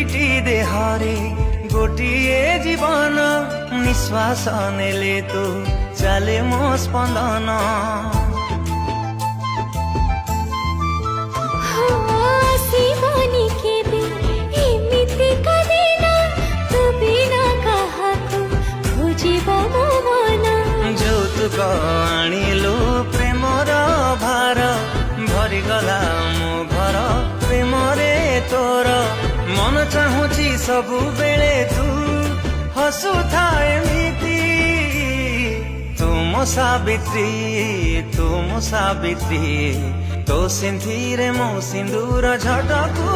दुईटी देहरे गोटिए जीवन निश्वास नेले तो चले मो स्पंदन ଯୌତୁକ ଆଣିଲୁ ପ୍ରେମର ଭାର ଭରିଗଲା ମୋ ଘର ପ୍ରେମରେ ତୋର ମନ ଚାହୁଁଛି ସବୁବେଳେ ତୁ ହସୁଥା ଏମିତି ତୁମ ସାବିତ୍ରୀ ତୋ ସିନ୍ଧିରେ ମୋ ସିନ୍ଦୁର ଝଟକୁ